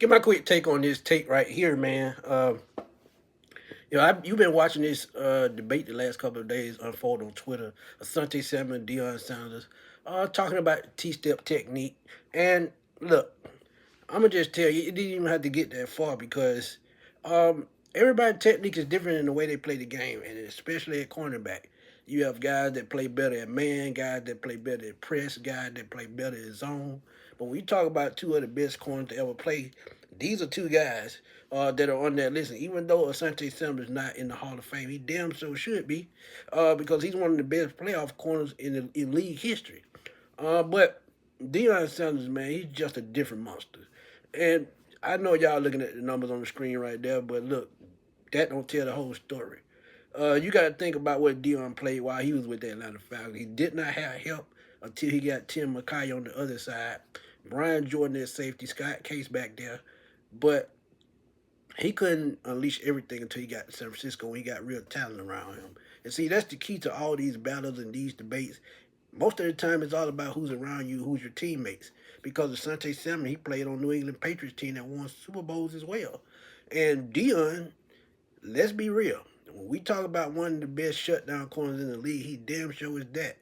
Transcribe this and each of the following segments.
Get my quick take on this take right here, man. You've been watching this debate the last couple of days unfold on Twitter. Asante Samuel, Deion Sanders, talking about T-step technique. And look, I'm gonna just tell you, it didn't even have to get that far because everybody's technique is different in the way they play the game, and especially at cornerback. You have guys that play better at man, guys that play better at press, guys that play better at zone. But when we talk about two of the best corners to ever play, these are two guys that are on that list. And even though Asante Samuel is not in the Hall of Fame, he damn so should be because he's one of the best playoff corners in league history. But Deion Sanders, man, he's just a different monster. And I know y'all looking at the numbers on the screen right there, but look, that don't tell the whole story. You got to think about what Deion played while he was with the Atlanta Falcons. He did not have help until he got Tim McKay on the other side. Brian Jordan at safety, Scott Case back there. But he couldn't unleash everything until he got to San Francisco when he got real talent around him. And see, that's the key to all these battles and these debates. Most of the time, it's all about who's around you, who's your teammates. Because Asante Samuel, he played on New England Patriots team that won Super Bowls as well. And Deion, let's be real. When we talk about one of the best shutdown corners in the league, he damn sure is that.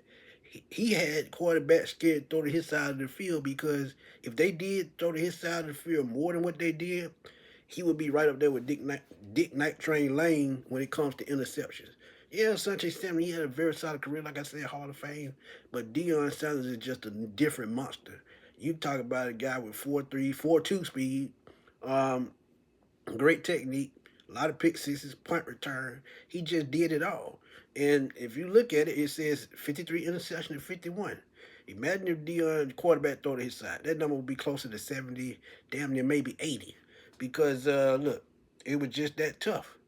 He had quarterbacks scared to throw to his side of the field because if they did throw to his side of the field more than what they did, he would be right up there with Dick Night Train Lane when it comes to interceptions. Yeah, Sanche Samuel, he had a very solid career, like I said, Hall of Fame. But Deion Sanders is just a different monster. You talk about a guy with 4.3, 4.2 speed, um, great technique, a lot of pick sixes, punt return. He just did it all. And if you look at it, it says 53 interception and 51. Imagine if Deion quarterback throw to his side. That number would be closer to 70, damn near maybe 80. Because look, it was just that tough.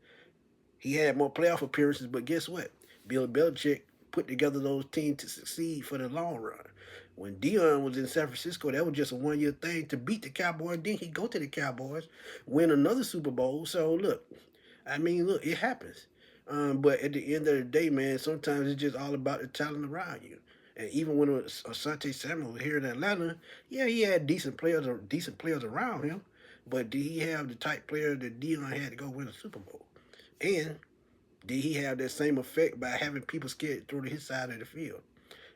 He had more playoff appearances, but guess what? Bill Belichick put together those teams to succeed for the long run. When Deion was in San Francisco, that was just a 1 year thing to beat the Cowboys. Then he'd go to the Cowboys, win another Super Bowl. So look, I mean, look, it happens. But at the end of the day, man, sometimes it's just all about the talent around you. And even when Asante Samuel was here in Atlanta, yeah, he had decent players around him. But did he have the type player that Deion had to go win a Super Bowl? And did he have that same effect by having people scared to throw to his side of the field?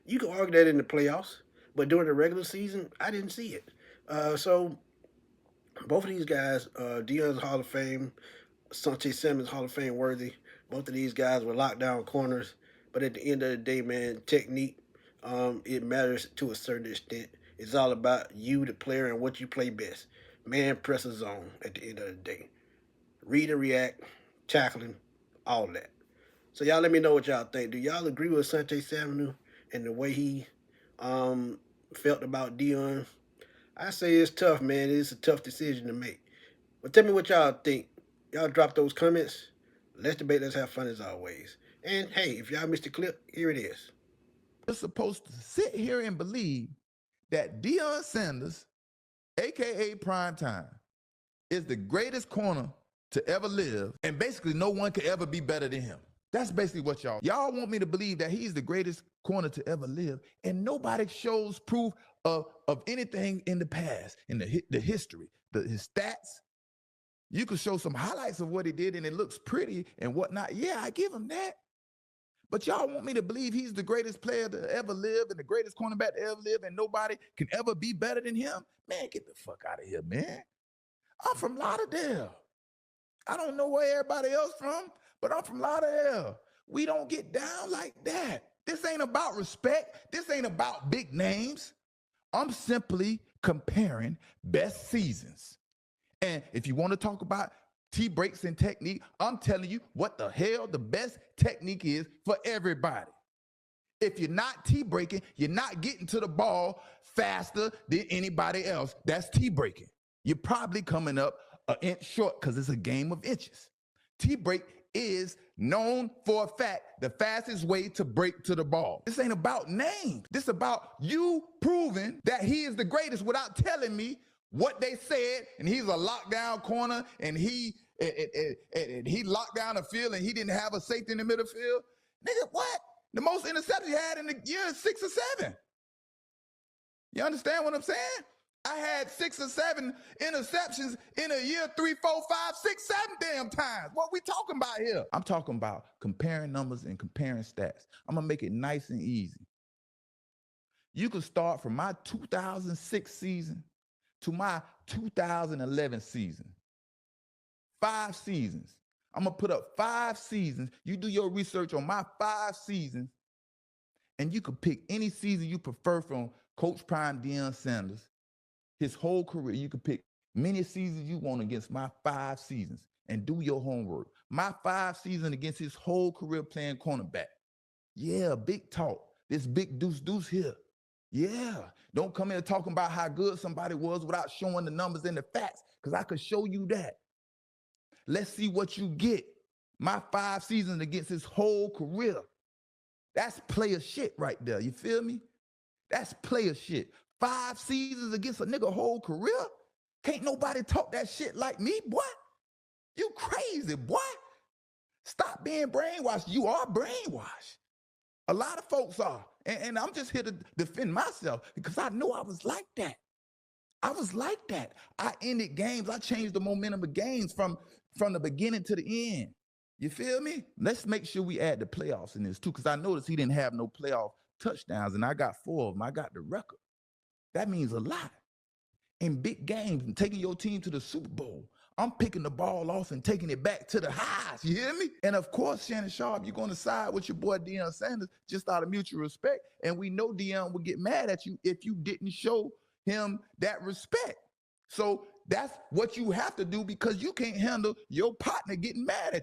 You can argue that in the playoffs, but during the regular season, I didn't see it. So both of these guys, Deion's Hall of Fame, Sanche Simmons Hall of Fame worthy. Both of these guys were lockdown corners, but at the end of the day, man, technique, it matters to a certain extent. It's all about you, the player, and what you play best. Man, press a zone at the end of the day. Read and react, tackling, all that. So y'all let me know what y'all think. Do y'all agree with Sanche Samuel and the way he felt about Deion? I say it's tough, man. It's a tough decision to make. But tell me what y'all think. Y'all drop those comments. Let's debate. Let's have fun as always. And hey, if y'all missed the clip, here it is. You're supposed to sit here and believe that Deion Sanders, aka Prime Time, is the greatest corner to ever live, and basically no one could ever be better than him. That's basically what y'all want me to believe, that he's the greatest corner to ever live, and nobody shows proof of anything in the past, in the history, his stats. You could show some highlights of what he did, and it looks pretty and whatnot. Yeah, I give him that. But y'all want me to believe he's the greatest player to ever live and the greatest cornerback to ever live, and nobody can ever be better than him? Man, get the fuck out of here, man. I'm from Lauderdale. I don't know where everybody else from, but I'm from Lauderdale. We don't get down like that. This ain't about respect. This ain't about big names. I'm simply comparing best seasons. And if you want to talk about T-breaks and technique, I'm telling you what the hell the best technique is for everybody. If you're not T-breaking, you're not getting to the ball faster than anybody else. That's T-breaking. You're probably coming up an inch short because it's a game of inches. T-break is known for a fact the fastest way to break to the ball. This ain't about names. This is about you proving that he is the greatest without telling me what they said, and he's a lockdown corner, and he locked down the field, and he didn't have a safety in the middle field. Nigga, what? The most interceptions he had in the year is 6 or 7. You understand what I'm saying? I had 6 or 7 interceptions in a year, 3, 4, 5, 6, 7 damn times. What we talking about here? I'm talking about comparing numbers and comparing stats. I'm gonna make it nice and easy. You can start from my 2006 season to my 2011 season. 5 seasons. I'm gonna put up 5 seasons. You do your research on my 5 seasons, and you can pick any season you prefer from Coach Prime Deion Sanders. His whole career, you can pick many seasons you want against my 5 seasons and do your homework. My 5 seasons against his whole career playing cornerback. Yeah, big talk. This big deuce here. Yeah, don't come in talking about how good somebody was without showing the numbers and the facts, because I could show you that. Let's see what you get. My 5 seasons against his whole career. That's player shit right there. You feel me? That's player shit. 5 seasons against a nigga whole career? Can't nobody talk that shit like me, boy. You crazy, boy. Stop being brainwashed. You are brainwashed. A lot of folks are. And I'm just here to defend myself because I know I was like that. I was like that. I ended games. I changed the momentum of games from the beginning to the end. You feel me? Let's make sure we add the playoffs in this too, because I noticed he didn't have no playoff touchdowns, and I got 4 of them. I got the record. That means a lot. In big games and taking your team to the Super Bowl, I'm picking the ball off and taking it back to the highs. You hear me? And of course, Shannon Sharpe, you're going to side with your boy Deion Sanders just out of mutual respect. And we know Deion would get mad at you if you didn't show him that respect. So that's what you have to do, because you can't handle your partner getting mad at you.